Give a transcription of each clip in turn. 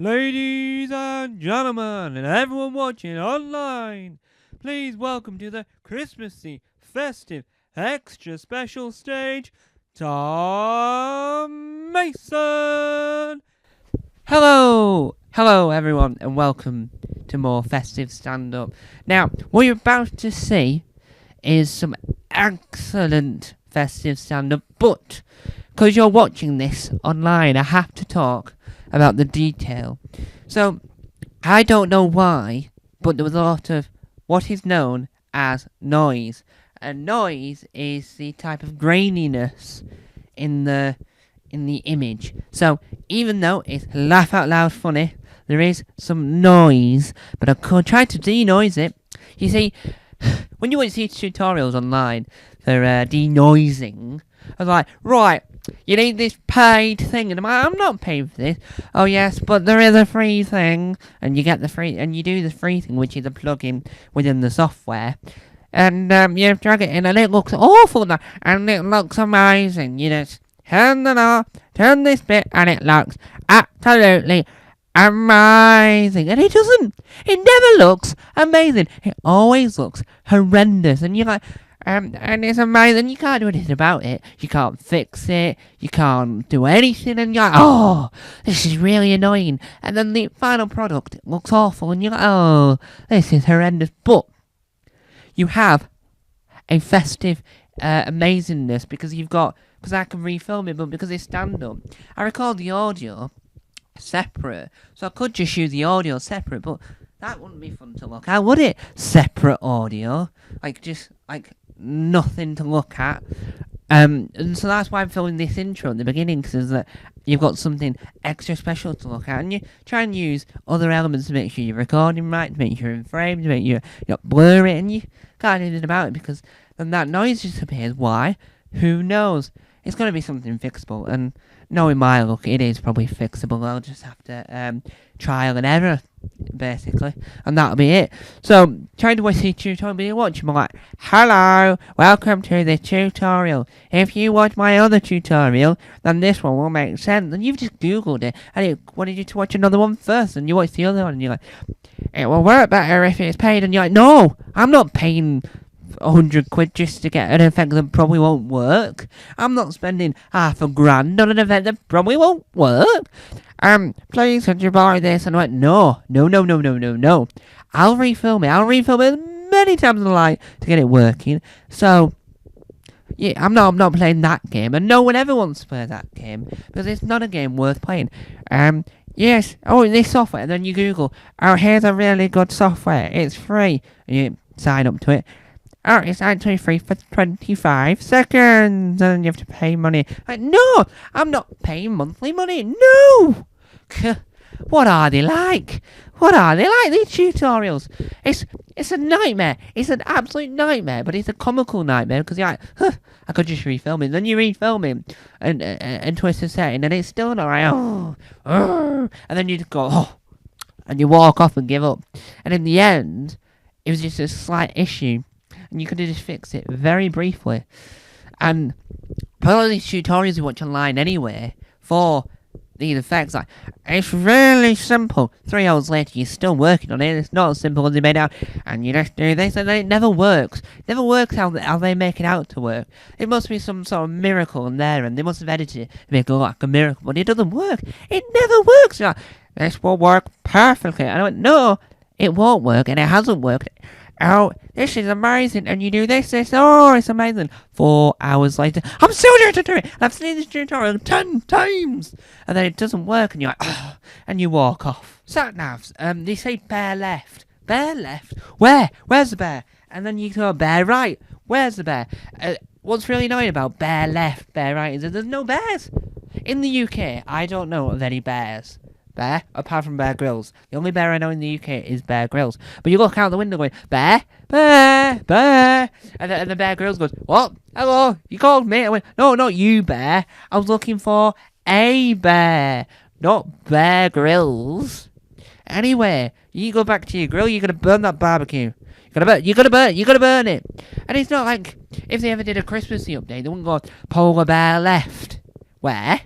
Ladies and gentlemen, and everyone watching online, please welcome to the Christmassy, festive, extra special stage, Tom Mason! Hello everyone, and welcome to more festive stand-up. Now, what you're about to see is some excellent festive stand-up, but because you're watching this online, I have to talk about the detail. So, I don't know why, but there was a lot of what is known as noise. And noise is the type of graininess in the image. So, even though it's laugh out loud funny, there is some noise, but I could try to denoise it. You see, when you watch these tutorials online for denoising, I was like, right, you need this paid thing, and I'm not paying for this. Oh yes, but there is a free thing, and you get the free, and you do the free thing, which is a plugin within the software, and you drag it in, and it looks awful now, and it looks amazing. You just turn the knob, turn this bit, and it looks absolutely amazing. And it doesn't. It never looks amazing. It always looks horrendous, and you're like. And it's amazing. You can't do anything about it. You can't fix it. You can't do anything. And you're like, oh, this is really annoying. And then the final product looks awful. And you're like, oh, this is horrendous. But you have a festive amazingness because I can refilm it, but because it's stand-up, I record the audio separate. So I could just use the audio separate, but that wouldn't be fun to look at, would it? Separate audio. Like nothing to look at. And so that's why I'm filming this intro at the beginning, because that you've got something extra special to look at, and you try and use other elements to make sure you're recording right, to make sure you're in frame, to make sure you're not blur it, and you can't do anything about it because then that noise disappears. Why? Who knows? It's going to be something fixable, and knowing my luck, it is probably fixable. I'll just have to trial and error, basically, and that'll be it. So, trying to watch the tutorial, but you watch them like, hello, welcome to the tutorial. If you watch my other tutorial, then this one will make sense. And you've just googled it, and it wanted you to watch another one first, and you watch the other one, and you're like, it will work better if it's paid, and you're like, no, I'm not paying 100 quid just to get an effect that probably won't work. I'm not spending $5,000 on an event that probably won't work. Please could you buy this? And I went, no. I'll refilm it many times as I like to get it working. So yeah, I'm not playing that game, and no one ever wants to play that game because it's not a game worth playing. Yes, this software, and then you Google, oh, here's a really good software, it's free, and you sign up to it. Oh, it's actually free for 25 seconds, and you have to pay money. Like, no, I'm not paying monthly money. No! What are they like? These tutorials? It's a nightmare. It's an absolute nightmare, but it's a comical nightmare because you're like, I could just refilm it. Then you refilm it and twist the setting, and it's still not right. And then you just go, and you walk off and give up. And in the end, it was just a slight issue. And you could have just fixed it very briefly. And part of these tutorials you watch online anyway for these effects, like, it's really simple. 3 hours later, you're still working on it. It's not as simple as they made out. And you just do this, and then it never works. It never works how they make it out to work. It must be some sort of miracle in there, and they must have edited it to make it look like a miracle, but it doesn't work. It never works. You're like, this will work perfectly. And I went, no, it won't work, and it hasn't worked. Oh, this is amazing, and you do this, oh, it's amazing. 4 hours later, I'm still trying to do it, and I've seen this tutorial 10 times, and then it doesn't work, and you're like, oh, and you walk off. Sat navs, they say bear left. Bear left? Where? Where's the bear? And then you go bear right. Where's the bear? What's really annoying about bear left, bear right is that there's no bears. In the UK, I don't know of any bears. Bear, apart from Bear Grylls. The only bear I know in the UK is Bear Grylls. But you look out the window going, bear, bear, bear. And the Bear Grylls goes, what? Hello, you called me? I went, no, not you, bear. I was looking for a bear, not Bear Grylls. Anyway, you go back to your grill, you're going to burn that barbecue. You gotta burn it. And it's not like, if they ever did a Christmassy update, they wouldn't go, polar bear left. Where?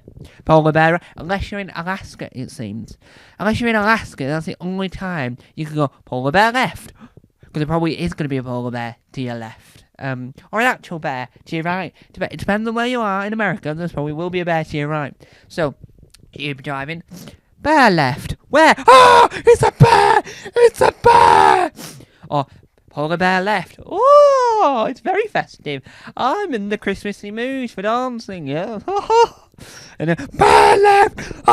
polar bear, unless you're in Alaska, it seems. Unless you're in Alaska, that's the only time you can go polar bear left. Because there probably is going to be a polar bear to your left. Or an actual bear to your right. It depends on where you are in America, there probably will be a bear to your right. So, you'll be driving. Bear left. Where? Ah! It's a bear! It's a bear! Or polar bear left. Oh, it's very festive. I'm in the Christmassy mood for dancing, yeah. And then bear left.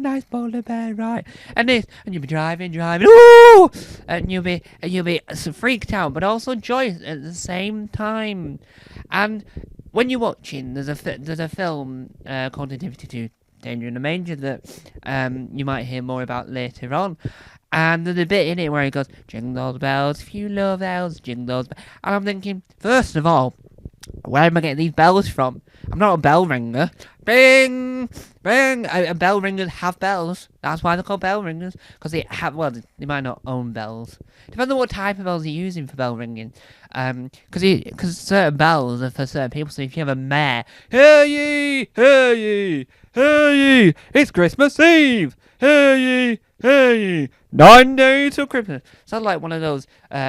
Nice polar bear right. And you'll be driving. Ooh! And you'll be freaked out, but also joyous at the same time. And when you're watching, there's a film called Nativity 2. Danger in the Manger that you might hear more about later on. And there's a bit in it where he goes, jingle those bells, if you love elves, jingle those bells. And I'm thinking, first of all, where am I getting these bells from? I'm not a bell ringer. Bing! Bing! And bell ringers have bells. That's why they're called bell ringers. Because they might not own bells. Depends on what type of bells you're using for bell ringing. Because certain bells are for certain people. So if you have a mare, hear ye, hear ye, hear ye, it's Christmas Eve. Hear ye, hear ye, 9 days till Christmas. Sounds like one of those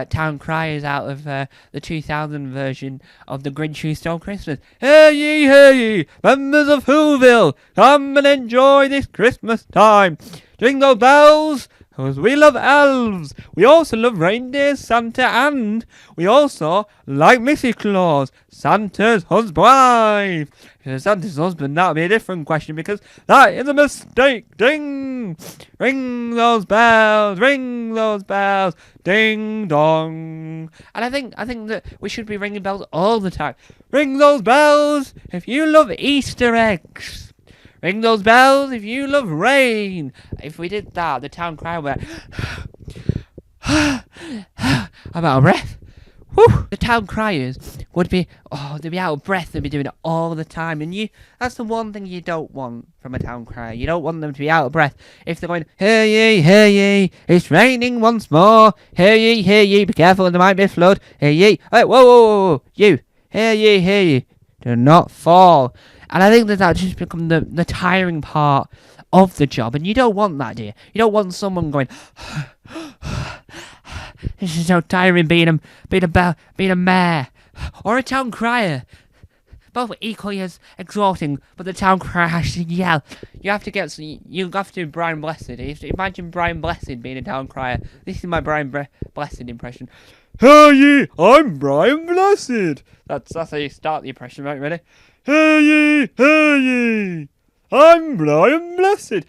town criers out of the 2000 version of The Grinch Who Stole Christmas. Hear ye, members of Whoville, come and enjoy this Christmas time. Jingle bells, because we love elves. We also love reindeer, Santa, and we also like Mrs. Claus, Santa's husband. Santa's husband, that would be a different question because that is a mistake. Ding! Ring those bells, ding dong. And I think that we should be ringing bells all the time. Ring those bells if you love Easter eggs. Ring those bells if you love rain. If we did that, the town crier would I'm out of breath. Whew. The town criers would be, they'd be out of breath. They'd be doing it all the time. And that's the one thing you don't want from a town crier. You don't want them to be out of breath. If they're going, hear ye, it's raining once more. Hear ye, be careful, there might be a flood. Hear ye, hey, whoa, you, hear ye, do not fall. And I think that just become the tiring part of the job. And you don't want that, do you? You don't want someone going, this is so tiring being a mayor or a town crier. Both equally as exhausting, but the town crier has to yell. You have to do Brian Blessed. You have to imagine Brian Blessed being a town crier. This is my Brian Blessed impression. Hear ye, I'm Brian Blessed. That's how you start the impression, right? Ready? Hear ye, I'm Brian Blessed.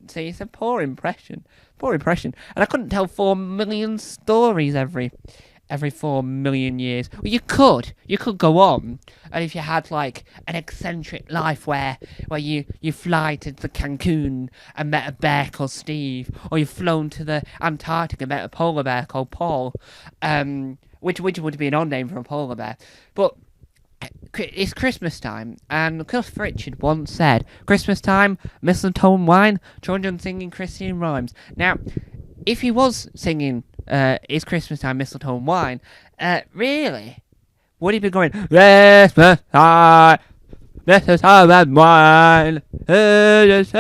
See, it's a poor impression. And I couldn't tell 4 million stories every 4 million years. Well, you could go on, and if you had like an eccentric life where you fly to the Cancun and met a bear called Steve, or you've flown to the Antarctic and met a polar bear called Paul, which would be an odd name for a polar bear, but it's Christmas time, and Cliff Richard once said, Christmas time, mistletoe and wine, children singing Christian rhymes. Now, if he was singing It's Christmas time, mistletoe and wine, really, would he be going, Christmas time, mistletoe and wine, because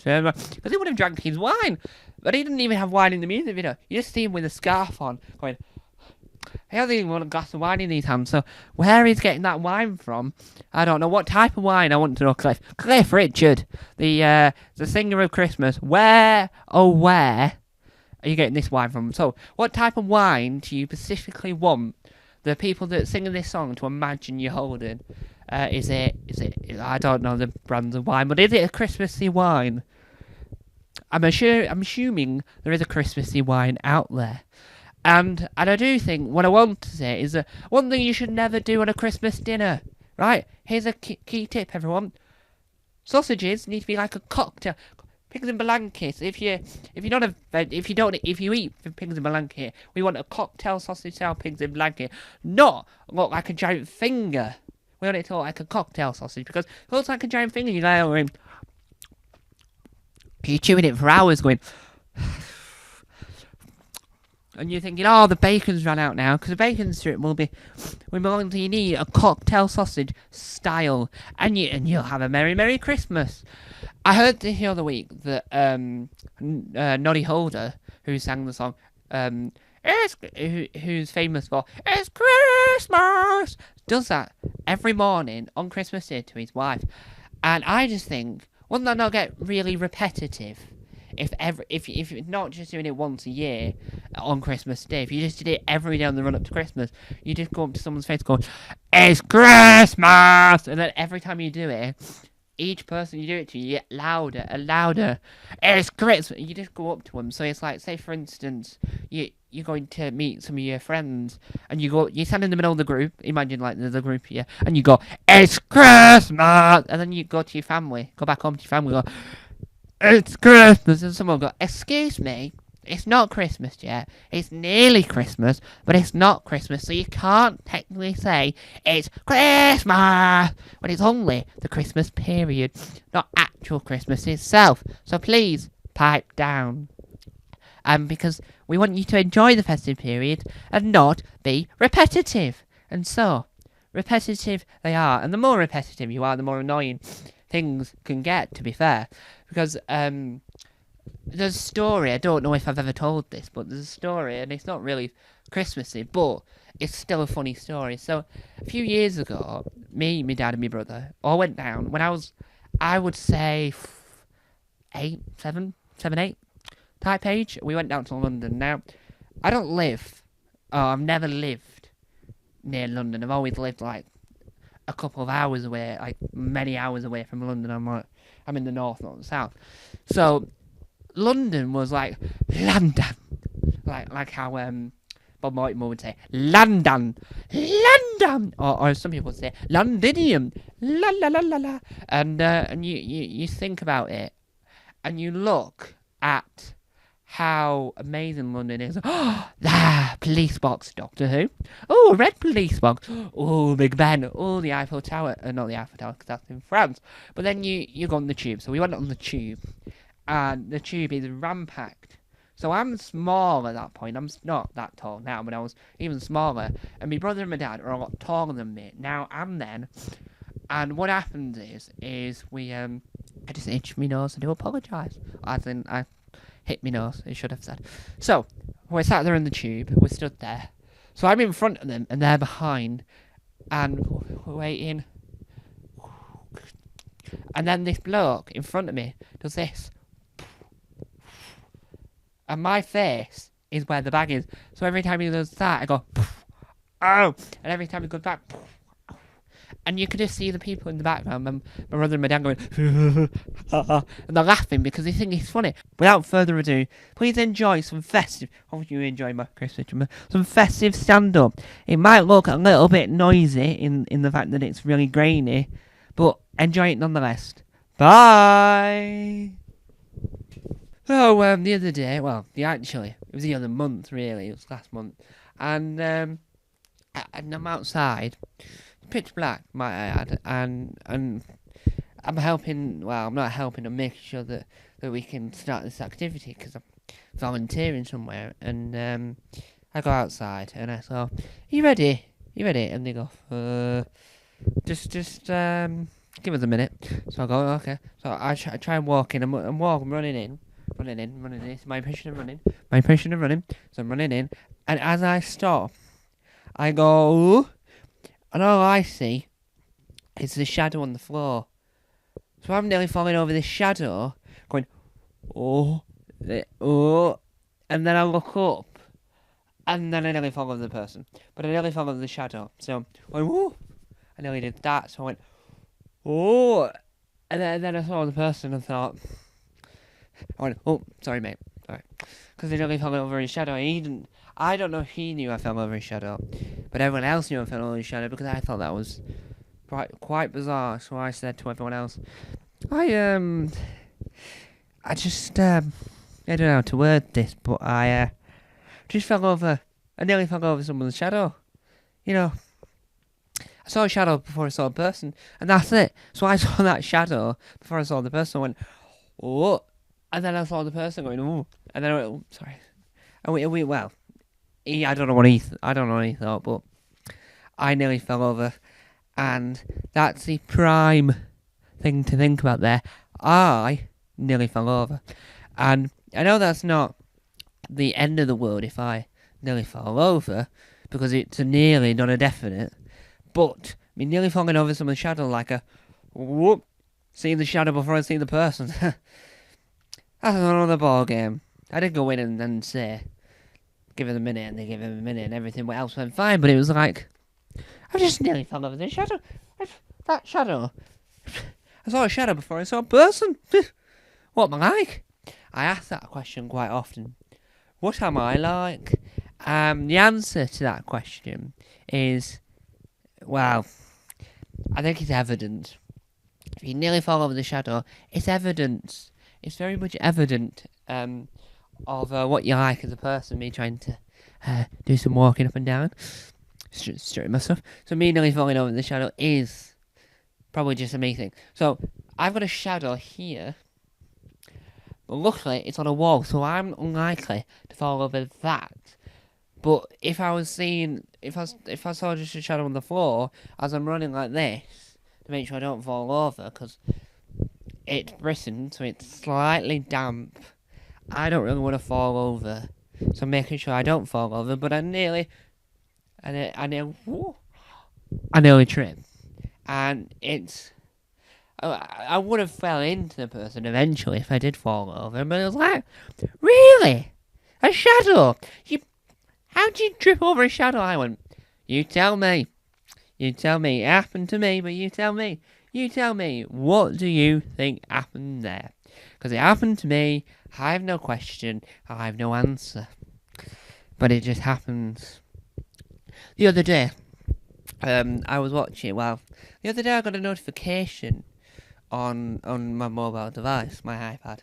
he would have drank his wine, but he didn't even have wine in the music video. You just see him with a scarf on, going, he hasn't even got a glass of wine in his hand, so where he's getting that wine from, I don't know. What type of wine? I want to know, Cliff Richard, the singer of Christmas, where are you getting this wine from? So, what type of wine do you specifically want the people that singing this song to imagine you're holding? Is it, I don't know the brands of wine, but is it a Christmassy wine? I'm assuming there is a Christmassy wine out there. And I do think what I want to say is that one thing you should never do on a Christmas dinner, right? Here's a key tip, everyone. Sausages need to be like a cocktail. Pigs in blankets. If you eat pigs in blanket, we want a cocktail sausage style pigs in blanket, not look like a giant finger. We want it to look like a cocktail sausage because if it looks like a giant finger, you're chewing it for hours, going. and you're thinking, oh, the bacon's run out now, because the bacon strip will be going to you need a cocktail sausage style, and you'll have a merry Christmas. I heard the other week that Noddy Holder, who sang the song, who's famous for "It's Christmas," does that every morning on Christmas Day to his wife, and I just think, wouldn't that not get really repetitive? If you're not just doing it once a year on Christmas Day, if you just did it every day on the run up to Christmas, you just go up to someone's face going, "It's Christmas," and then every time you do it, each person you do it to, you get louder and louder. It's Christmas. You just go up to them. So it's like, say for instance, you're going to meet some of your friends, and you stand in the middle of the group. Imagine like there's a group here, and you go, "It's Christmas," and then you go to your family, go back home to your family, go, "It's Christmas," and someone will go, "Excuse me, it's not Christmas yet. It's nearly Christmas, but it's not Christmas, so you can't technically say it's Christmas when it's only the Christmas period, not actual Christmas itself. So please, pipe down." Because we want you to enjoy the festive period and not be repetitive. And so, repetitive they are, and the more repetitive you are, the more annoying things can get, to be fair. Because there's a story, I don't know if I've ever told this, but there's a story, and it's not really Christmassy, but it's still a funny story. So, a few years ago, me, my dad, and my brother all went down when I would say, 7, 8 type age. We went down to London. Now, I've never lived near London. I've always lived like a couple of hours away, like many hours away from London. I'm in the north, not the south. So London was like London, like how Bob Mortimer would say London, or some people would say Londinium, la la la la la. And you think about it, and you look at how amazing London is. Oh, police box, Doctor Who. Oh, red police box. Oh, Big Ben. Oh, the Eiffel Tower. Not the Eiffel Tower, because that's in France. But then you go on the tube. So we went on the tube, and the tube is ram-packed. So I'm small at that point. I'm not that tall now, but I was even smaller. And my brother and my dad are a lot taller than me. Now I'm then. And what happens is we, I just itched my nose. I do apologise. As in, I hit me nose, it should have said. So, we're sat there in the tube, we're stood there. So I'm in front of them, and they're behind, and we're waiting. And then this bloke in front of me does this. And my face is where the bag is. So every time he does that, I go, "Oh!" And every time he goes back, and you could just see the people in the background, my brother and my dad going, and they're laughing because they think it's funny. Without further ado, please enjoy some festive, hope you enjoy my Christmas, some festive stand-up. It might look a little bit noisy in the fact that it's really grainy, but enjoy it nonetheless. Bye! So, the other day, it was the other month, really, it was last month, and I'm outside, pitch black, might I add, and I'm helping, I'm not helping, I'm making sure that we can start this activity, because I'm volunteering somewhere, and I go outside, and I go, you ready? And they go, just give us a minute. So I go, okay. So I try and walk in, I'm running in. It's my impression of running. So I'm running in, and as I stop, I go, and all I see is the shadow on the floor. So I'm nearly falling over this shadow, going, oh, and then I look up, and then I nearly fall over the person. But I nearly fell over the shadow. So I went, whoa, I nearly did that. So I went, oh, and then I saw the person and thought, I went, oh, sorry, mate. Sorry. Because I nearly fell over his shadow. I don't know if he knew I fell over his shadow, but everyone else knew I fell over his shadow because I thought that was quite bizarre. So I said to everyone else, I just, I don't know how to word this, but I just fell over. I nearly fell over someone's shadow. You know, I saw a shadow before I saw a person, and that's it. So I saw that shadow before I saw the person. I went, oh, and then I saw the person going, oh, and then I went, oh, sorry. And we well, I don't know what I don't know what he thought, but I nearly fell over, and that's the prime thing to think about there. I nearly fell over, and I know that's not the end of the world if I nearly fall over, because it's a nearly, not a definite. But me nearly falling over some of the shadow, like a whoop, seeing the shadow before I see the person. That's another ball game. I did go in and then say, give it a minute, and they give him a minute, and everything else went fine. But it was like, I just nearly fell over the shadow. That shadow. I saw a shadow before I saw a person. What am I like? I ask that question quite often. What am I like? The answer to that question is, well, I think it's evident. If you nearly fall over the shadow, it's evidence. It's very much evident of what you're like as a person. Me trying to do some walking up and down, stretching myself. So me nearly falling over the shadow is probably just a me thing. So I've got a shadow here, but luckily it's on a wall, so I'm unlikely to fall over that. But if I saw just a shadow on the floor as I'm running like this to make sure I don't fall over, because it's Britain, so it's slightly damp. I don't really want to fall over, so I'm making sure I don't fall over. But I nearly tripped, and it's. I would have fell into the person eventually if I did fall over, but it was like, really, a shadow? How'd you trip over a shadow? I went, you tell me. You tell me. It happened to me, but you tell me. You tell me. What do you think happened there? Because it happened to me. I have no question. I have no answer. But it just happens. The other day, I was watching. Well, the other day I got a notification on my mobile device, my iPad,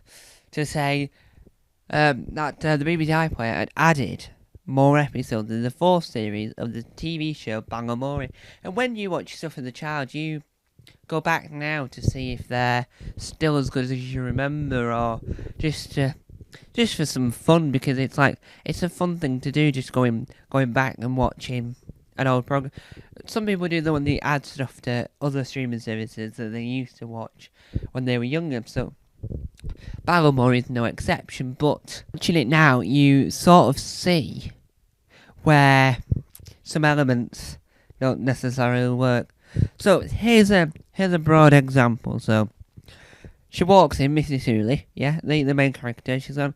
to say that the BBC iPlayer had added more episodes in the fourth series of the TV show Bangor. And when you watch stuff as a child, you go back now to see if they're still as good as you remember, or just for some fun, because it's a fun thing to do, just going back and watching an old program. Some people do that when they add stuff to other streaming services that they used to watch when they were younger, so Bangor is no exception. But watching it now, you sort of see where some elements don't necessarily work. So here's a broad example. So she walks in, Mrs. Hooley, yeah, the main character. She's about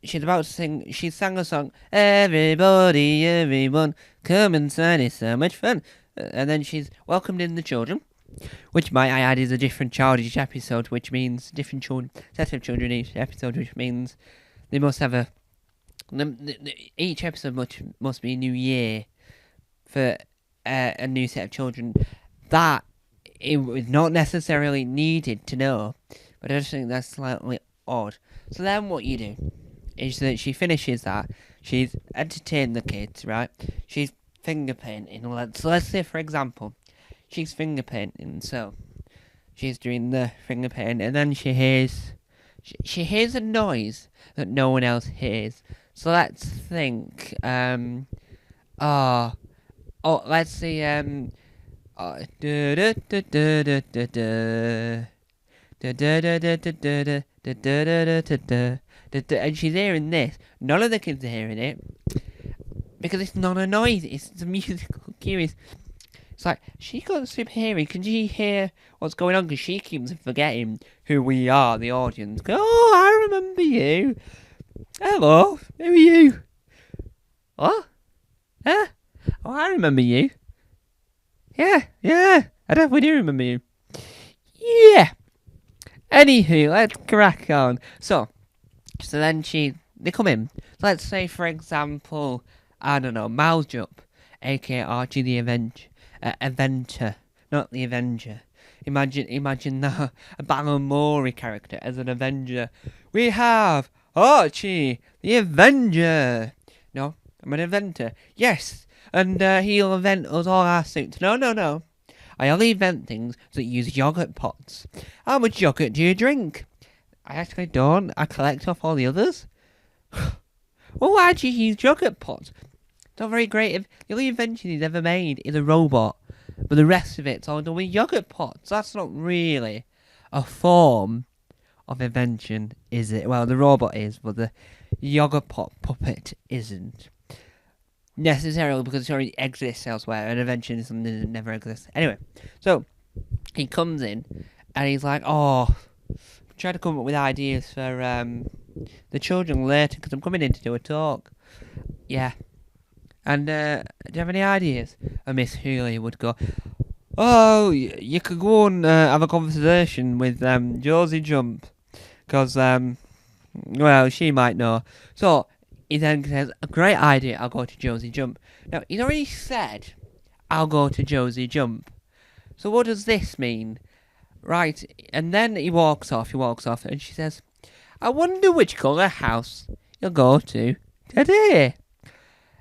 to sing. She sang a song. Everybody, everyone, come inside. It's so much fun. And then she's welcomed in the children, which might I add is a different child each episode, which means different set of children each episode, which means they must have each episode must be a new year for a new set of children. That it was not necessarily needed to know, but I just think that's slightly odd. So then what you do is that she finishes that. She's entertained the kids, right? She's finger painting. So let's say, for example, she's finger painting. So she's doing the finger painting, and then she hears a noise that no one else hears. So let's think. Let's see. And she's hearing this. None of the kids are hearing it because it's not a noise. It's a musical cue. It's like she got super hearing. Can she hear what's going on? Because she keeps forgetting who we are, the audience. Oh, I remember you. Hello, who are you? What? Huh? Oh, I remember you. Yeah, I definitely do remember you. Yeah. Anywho, let's crack on. So then they come in. Let's say, for example, I don't know, Maljup, aka Archie the Avenger, not the Avenger. Imagine that, a Bangor character as an Avenger. We have Archie the Avenger. No, I'm an inventor. Yes, and he'll invent us all our suits. No. I only invent things that use yogurt pots. How much yogurt do you drink? I actually don't. I collect off all the others. Well, why do you use yogurt pots? It's not very creative. The only invention he's ever made is a robot, but the rest of it's all done with yogurt pots. That's not really a form of invention, is it? Well, the robot is, but the yogurt pot puppet isn't. Necessarily because it already exists elsewhere, and invention is something that never exists. Anyway, so he comes in and he's like, "Oh, try to come up with ideas for the children later because I'm coming in to do a talk." Yeah. And do you have any ideas? And Miss Healy would go, "Oh, you could go and have a conversation with Josie Jump, because well, she might know." So he then says, "A great idea. I'll go to Josie Jump." Now he's already said, "I'll go to Josie Jump." So what does this mean? Right, and then he walks off, and she says, "I wonder which colour house you'll go to today."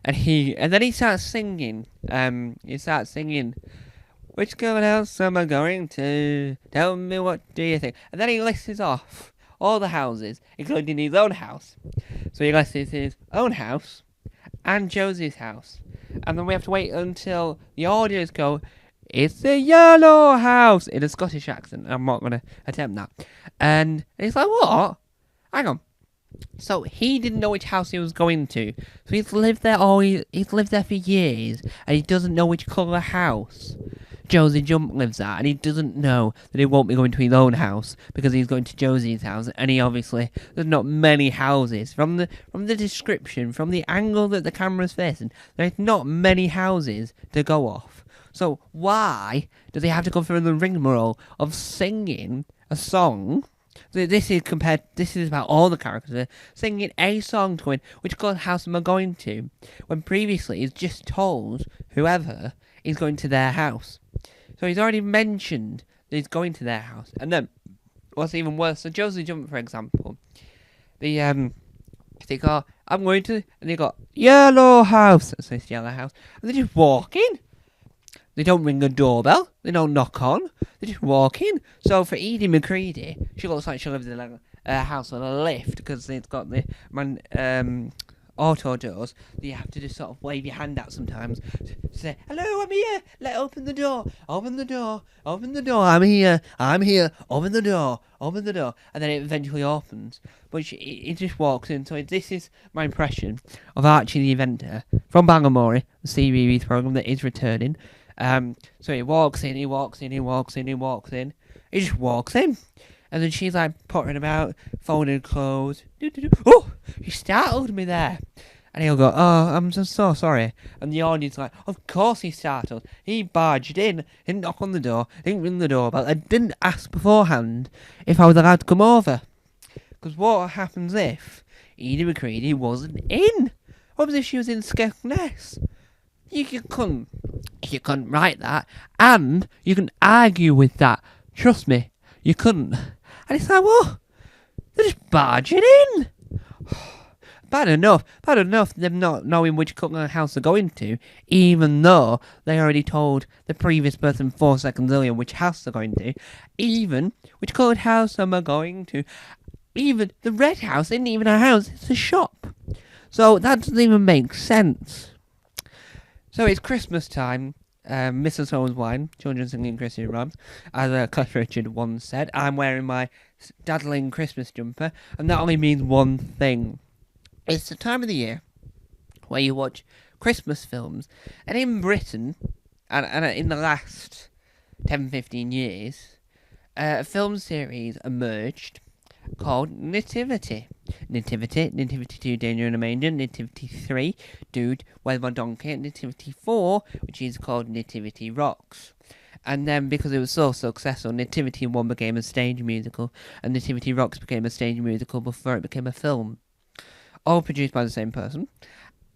And then he starts singing, "Which colour house am I going to? Tell me, what do you think?" And then he lists off all the houses, including his own house. So he lists his own house and Josie's house. And then we have to wait until the audience go, "It's the yellow house," in a Scottish accent. I'm not going to attempt that. And he's like, "What? Hang on." So he didn't know which house he was going to. So he's lived there for years, and he doesn't know which colour house Josie Jump lives at, and he doesn't know that he won't be going to his own house because he's going to Josie's house, and there's not many houses. From the description, from the angle that the camera's facing, there's not many houses to go off. So why does he have to go through the rigmarole of singing a song? This is about all the characters singing a song to him, which house am I going to? When previously he's just told whoever is going to their house. So he's already mentioned that he's going to their house. And then, what's even worse, so Josie Jump, for example, they go, "I'm going to," and they go, "Yellow house." So it's yellow house. And they just walk in. They don't ring a doorbell. They don't knock on. They just walk in. So for Edie McCready, she looks like she lives in a house on a lift because it's got the auto doors that you have to just sort of wave your hand out sometimes to say, "Hello, I'm here. Open the door. Open the door. Open the door. I'm here. I'm here. Open the door. Open the door." And then it eventually opens. But it just walks in. So this is my impression of Archie the Inventor from Bangor, the CBeebies program that is returning. So he walks in. He just walks in. And then she's like pottering about, folding clothes. Oh, he startled me there. And he'll go, "Oh, I'm just so sorry." And the audience like, "Of course he startled. He barged in, didn't knock on the door, didn't ring the doorbell, and didn't ask beforehand if I was allowed to come over." Because what happens if Edie McCready wasn't in? What happens if she was in Skegness? You couldn't write that, and you can argue with that. Trust me, you couldn't. And it's like, what? They're just barging in. Bad enough them not knowing which colour house they're going to, even though they already told the previous person 4 seconds earlier which house they're going to. Even, which coloured house am I going to? Even the red house isn't even a house, it's a shop. So that doesn't even make sense. So it's Christmas time. Mrs. Holmes wine, children singing Christmas rhymes, as Cliff Richard once said. I'm wearing my dazzling Christmas jumper, and that only means one thing. It's the time of the year where you watch Christmas films, and in Britain, and in the last 10-15 years, a film series emerged called Nativity. Nativity 2, Danger in a Manger, Nativity 3, Dude, Where's My Donkey, and Nativity 4, which is called Nativity Rocks. And then, because it was so successful, Nativity 1 became a stage musical, and Nativity Rocks became a stage musical before it became a film. All produced by the same person,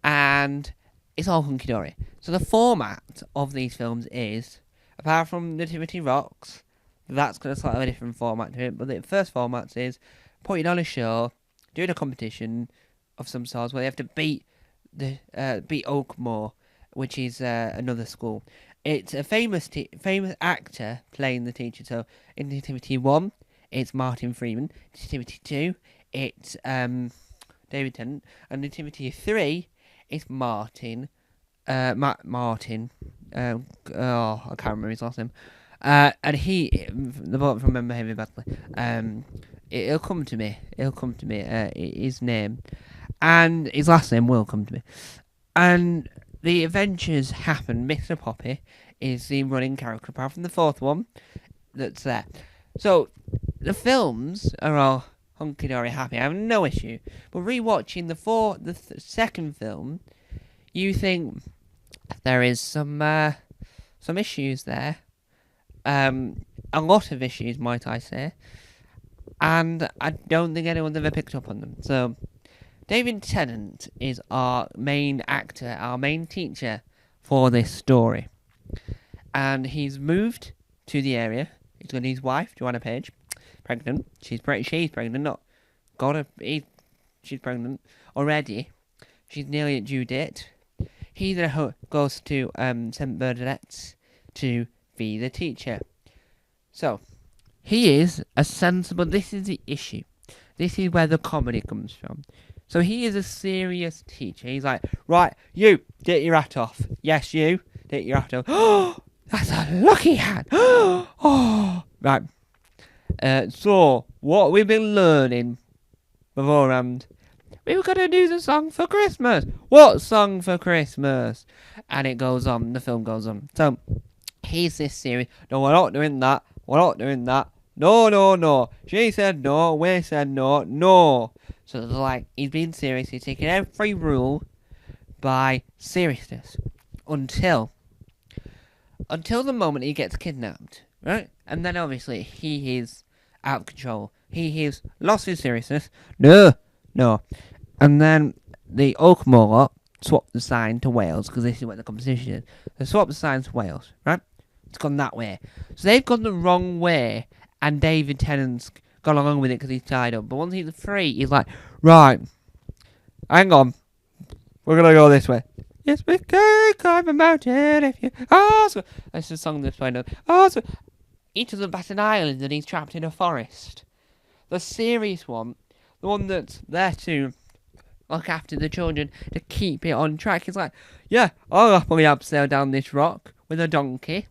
and it's all hunky-dory. So the format of these films is, apart from Nativity Rocks, that's got a slightly different format to it, but the first format is putting on a show, doing a competition of some sort where they have to beat Oakmore, which is another school. It's a famous actor playing the teacher. So in Nativity 1, it's Martin Freeman. Nativity 2, it's David Tennant, and Nativity 3 is Martin. Martin. I can't remember his last name. And he, the boat from Remember Him badly. It'll come to me. His name, and his last name will come to me. And the adventures happen. Mr. Poppy is the running character, apart from the fourth one that's there. So the films are all hunky dory happy. I have no issue. But rewatching the second film, you think there is some issues there. A lot of issues, might I say. And I don't think anyone's ever picked up on them. So David Tennant is our main actor, our main teacher for this story. And he's moved to the area. He's got his wife, Joanna Page, pregnant. She's pregnant, she's pregnant already. She's nearly at due date. He then goes to St. Bernadette's to be the teacher. So, he is a sensible... This is the issue. This is where the comedy comes from. So he is a serious teacher. He's like, right, you, get your hat off. Yes, you, get your hat off. Oh, that's a lucky hat. Oh, right. So, what we've been learning beforehand, we were going to do the song for Christmas. What song for Christmas? And it goes on, the film goes on. So, he's this serious. No, we're not doing that. No. She said no, we said no. So it's like, he's being serious, he's taking every rule by seriousness. Until the moment he gets kidnapped, right? And then obviously, he is out of control. He has lost his seriousness. No. And then the Oakmore lot swap the sign to Wales, because this is where the competition is. They swap the sign to Wales, right? It's gone that way. So they've gone the wrong way, and David Tennant's gone along with it because he's tied up. But once he's free, he's like, right, hang on, we're going to go this way. Yes, we can climb a mountain if you... Oh, so... That's the song that's playing. Oh, so... He doesn't bat an island and he's trapped in a forest. The serious one, the one that's there to look after the children, to keep it on track, is like, yeah, I'll happily abseil down this rock with a donkey.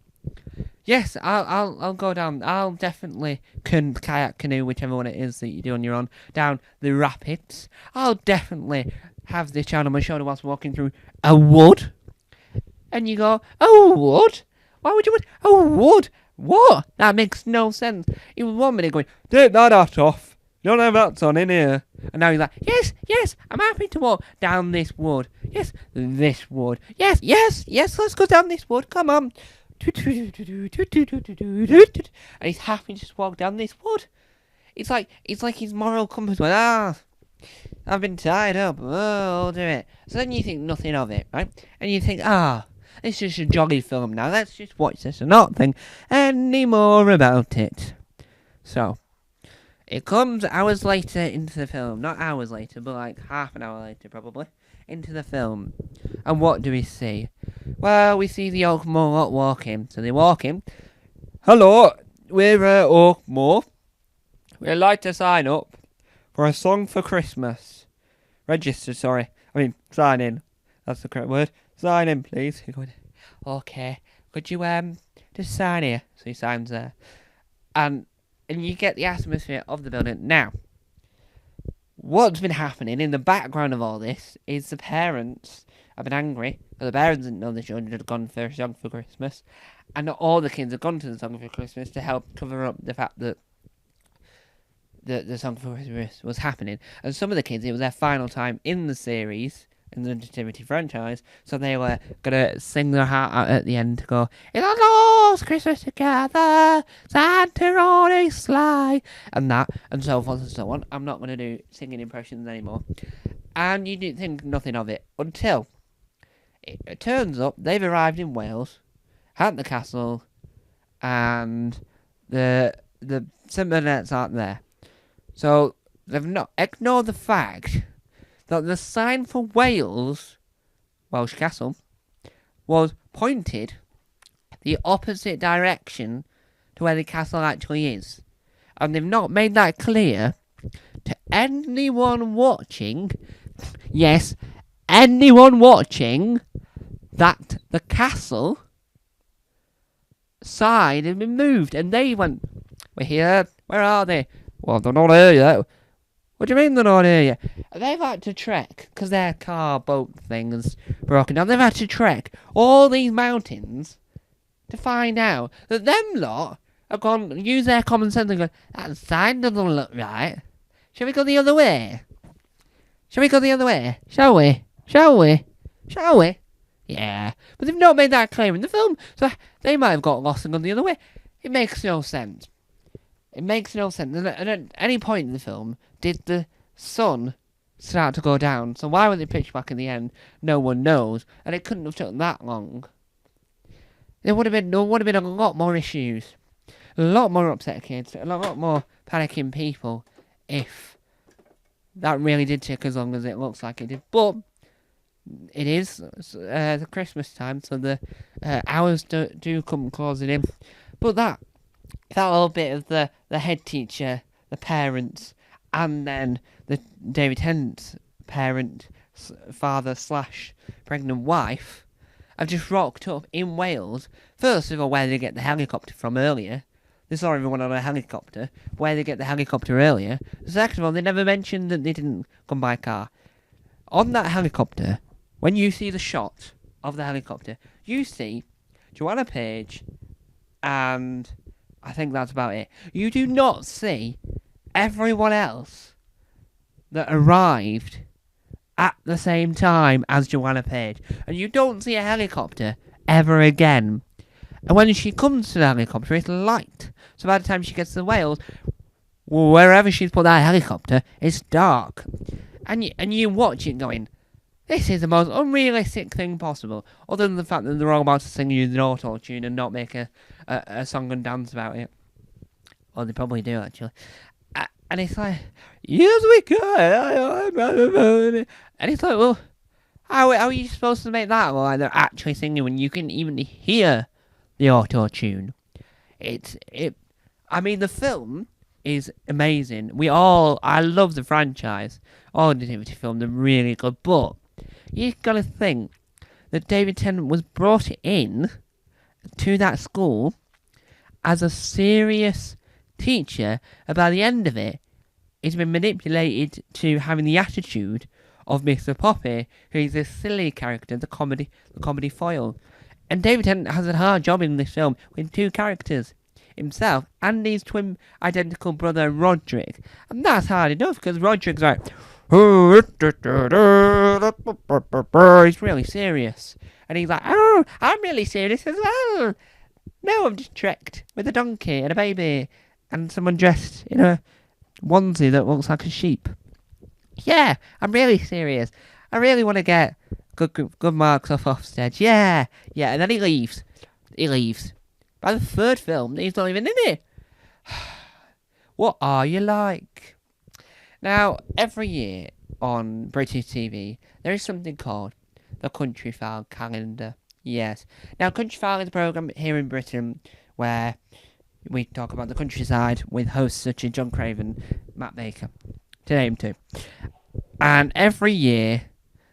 Yes, I'll go down. I'll definitely kayak, canoe, whichever one it is that you do on your own, down the rapids. I'll definitely have this child on my shoulder whilst walking through a wood. And you go, a wood? Why would you want a wood? What? That makes no sense. He was 1 minute going, take that hat off. You don't have hats on in here. And now he's like, yes, I'm happy to walk down this wood. Yes, this wood. Yes, let's go down this wood. Come on. And he's happy to just walk down this wood. It's like his moral compass went, I've been tied up. Oh, I'll do it. So then you think nothing of it, right? And you think, it's just a jolly film now. Let's just watch this and not think any more about it. So, it comes hours later into the film. Not hours later, but like half an hour later, probably. Into the film. And what do we see? Well, we see the Oakmore lot walking. So they walk in. Hello, we're Oakmore. We'd like to sign up for a song for Christmas. Register, sorry. Sign in. That's the correct word. Sign in, please. You're going, okay. Could you just sign here? So he signs there. And you get the atmosphere of the building. Now, what's been happening in the background of all this is the parents have been angry because the parents didn't know the children had gone for a song for Christmas, and not all the kids have gone to the song for Christmas to help cover up the fact that the song for Christmas was happening. And some of the kids, it was their final time in the series, in the Nativity franchise, so they were gonna sing their heart out at the end to go, "It's our Lord's Christmas together, Santa on a sleigh," and that, and so forth and so on. I'm not gonna do singing impressions anymore. And you didn't think nothing of it until it turns up they've arrived in Wales, at the castle, and the St. Bernadette's aren't there. So they've not ignored the fact that the sign for Welsh Castle, was pointed the opposite direction to where the castle actually is. And they've not made that clear to anyone watching, yes, anyone watching, that the castle side had been moved, and they went, "We're here. Where are they?" "Well, they're not here yet." "What do you mean they're not here yet?" They've had to trek, because their car boat thing is broken down. They've had to trek all these mountains to find out that them lot have gone, use their common sense and go, "That sign doesn't look right. Shall we go the other way? Shall we go the other way? Shall we? Shall we? Shall we?" Yeah, but they've not made that clear in the film, so they might have got lost and gone the other way. It makes no sense. It makes no sense. And at any point in the film, did the sun start to go down? So why were they pitch black in the end? No one knows, and it couldn't have taken that long. There would have been a lot more issues, a lot more upset kids, a lot more panicking people if that really did take as long as it looks like it did. But it is the Christmas time, so the hours do come closing in. But that little bit of the head teacher, the parents, and then the David Tennant's parent, father / pregnant wife, have just rocked up in Wales. First of all, where they get the helicopter from earlier. They saw everyone on a helicopter. Where they get the helicopter earlier. Second of all, they never mentioned that they didn't come by car. On that helicopter, when you see the shot of the helicopter, you see Joanna Page, and I think that's about it. You do not see everyone else that arrived at the same time as Joanna Page. And you don't see a helicopter ever again. And when she comes to the helicopter, it's light. So by the time she gets to Wales, wherever she's put that helicopter, it's dark. And you watch it going, this is the most unrealistic thing possible. Other than the fact that they're all about to sing using auto-tune and not make a song and dance about it. Well, they probably do, actually. And it's like, yes, we can. And it's like, well, how are you supposed to make that look like they're actually singing when you can even hear the auto-tune? I mean, the film is amazing. I love the franchise. All the nativity films are really good, but you've got to think that David Tennant was brought in to that school as a serious teacher, and by the end of it, he's been manipulated to having the attitude of Mr. Poppy, who is a silly character, the comedy foil. And David Tennant has a hard job in this film with two characters, himself and his twin identical brother Roderick. And that's hard enough, because Roderick's like, he's really serious. And he's like, oh, I'm really serious as well. No, I'm just tricked with a donkey and a baby and someone dressed in a onesie that looks like a sheep. Yeah, I'm really serious. I really want to get good marks off Ofsted. Yeah. And then he leaves. By the third film, he's not even in it. What are you like? Now, every year on British TV, there is something called the Countryfile calendar. Yes. Now, Countryfile is a programme here in Britain where we talk about the countryside with hosts such as John Craven, Matt Baker, to name two. And every year,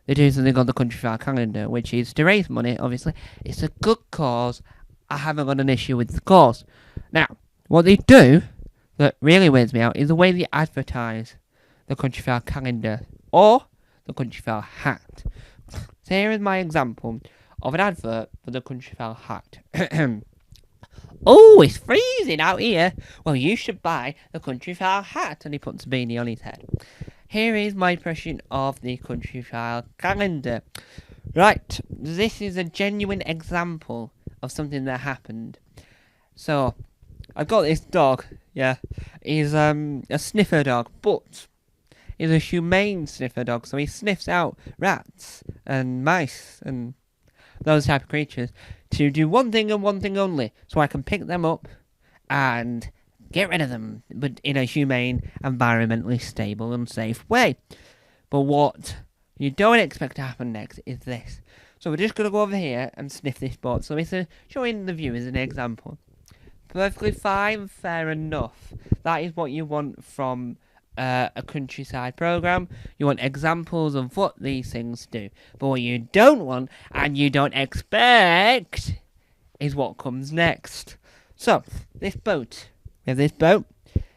they do something called the Countryfile calendar, which is to raise money, obviously. It's a good cause. I haven't got an issue with the cause. Now, what they do that really weirds me out is the way they advertise the Countryfile calendar or the Countryfile hat. So here is my example of an advert for the Countryfile hat. Oh, it's freezing out here. Well, you should buy the Countryfile hat. And he puts a beanie on his head. Here is my impression of the Countryfile calendar. Right, this is a genuine example of something that happened. So, I've got this dog, yeah. He's a sniffer dog, but he's a humane sniffer dog, so he sniffs out rats and mice and those type of creatures to do one thing and one thing only, so I can pick them up and get rid of them, but in a humane, environmentally stable and safe way. But what you don't expect to happen next is this. So we're just going to go over here and sniff this board. So it's showing the viewers an example. Perfectly fine, fair enough. That is what you want from a countryside program. You want examples of what these things do. But what you don't want and you don't expect is what comes next. So, this boat. We have this boat.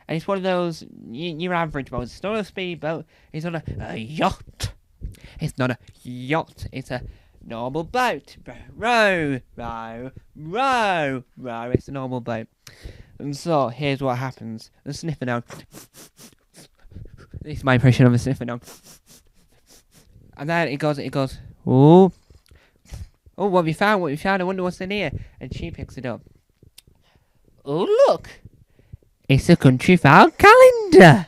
And it's one of those, your average boats. It's not a speedboat. It's not a yacht. It's not a yacht. It's a normal boat. Row, row, row, row. It's a normal boat. And so, here's what happens. The sniffer down. This is my impression of a sniffer down. And then it goes, oh, what have you found? What have you found? I wonder what's in here. And she picks it up. Oh, look. It's a country-found calendar.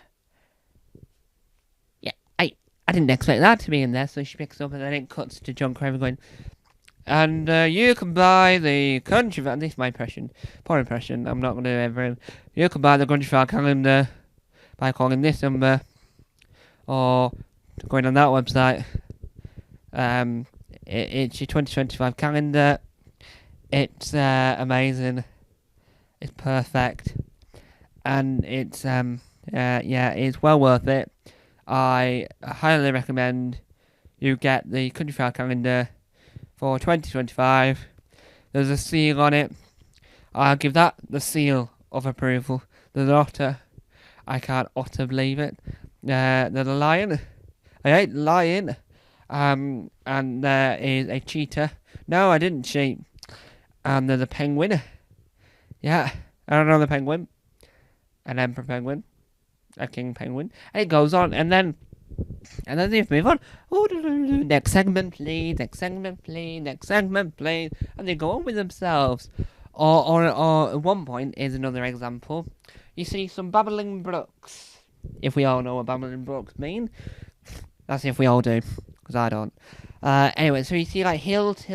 Yeah, I didn't expect that to be in there. So she picks it up and then it cuts to John Craven going, and you can buy the country-found... This is my impression. Poor impression. I'm not going to ever... You can buy the country-found calendar by calling this number. Or going on that website. It's your 2025 calendar. It's amazing. It's perfect. And it's it's well worth it. I highly recommend you get the Countryfile calendar for 2025. There's a seal on it. I'll give that the seal of approval. There's an otter. I can't utter believe it. There's a lion. I hate lion. And there is a cheetah. No, I didn't cheat. And there's a penguin. Yeah, I don't know the penguin. An emperor penguin. A king penguin. And it goes on, and then they move on. Next segment, please. Next segment, please. Next segment, please. And they go on with themselves. Or at one point is another example. You see some babbling brooks. If we all know what babbling brooks mean. That's if we all do. Because I don't. Anyway, so you see like hills,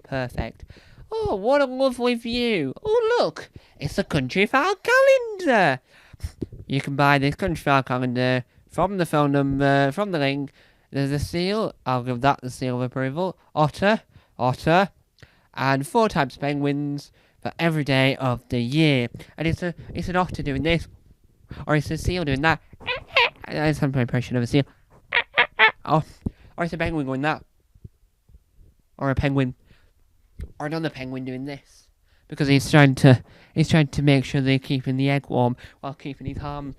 perfect. Oh, what a lovely view. Oh, look. It's a Countryfile calendar. You can buy this Countryfile calendar from the phone number, from the link. There's a seal. I'll give that the seal of approval. Otter. And 4 types of penguins for every day of the year. And it's an otter doing this. Or it's a seal doing that. That's my impression of a seal. Or it's a penguin going that. Or a penguin. Or another penguin doing this. Because he's trying to make sure they're keeping the egg warm while keeping his arms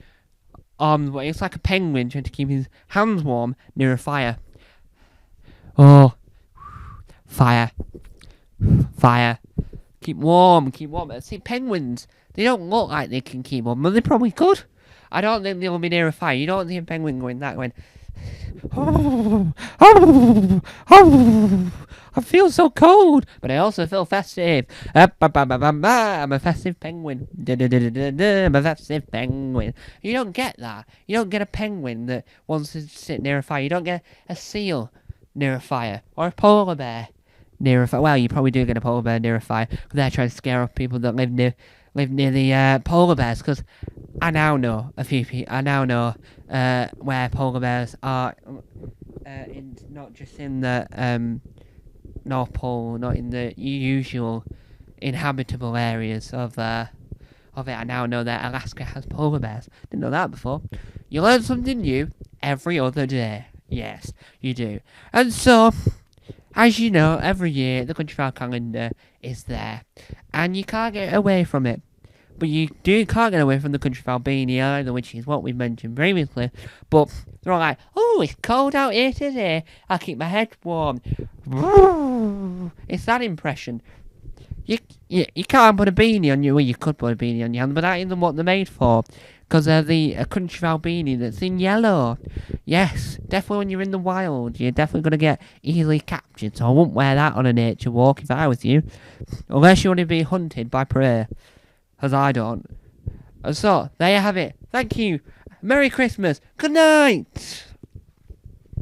warm. It's like a penguin trying to keep his hands warm near a fire. Oh, fire. Keep warm. See, penguins, they don't look like they can keep warm, but they probably could. I don't think they'll be near a fire. You don't see a penguin going that, going, I feel so cold, but I also feel festive. I'm a festive penguin. I'm a festive penguin. You don't get that. You don't get a penguin that wants to sit near a fire. You don't get a seal near a fire. Or a polar bear near a fire. Well, you probably do get a polar bear near a fire, because they're trying to scare off people that live near the polar bears, because I now know a few people. I now know where polar bears are, not just in the North Pole, not in the usual inhabitable areas of it. I now know that Alaska has polar bears. Didn't know that before. You learn something new every other day. Yes, you do. And so, as you know, every year the Countryfile calendar is there, and you can't get away from it. But you can't get away from the Countryfile beanie either, which is what we mentioned previously. But they're all like, oh, it's cold out here today. I'll keep my head warm. It's that impression. You can't put a beanie on you. Well, you could put a beanie on your hand, but that isn't what they're made for. Because they're the Countryfile beanie that's in yellow. Yes, definitely when you're in the wild, you're definitely going to get easily captured. So I wouldn't wear that on a nature walk if I was you. Unless you want to be hunted by prey. As I don't. And so, there you have it. Thank you. Merry Christmas. Good night.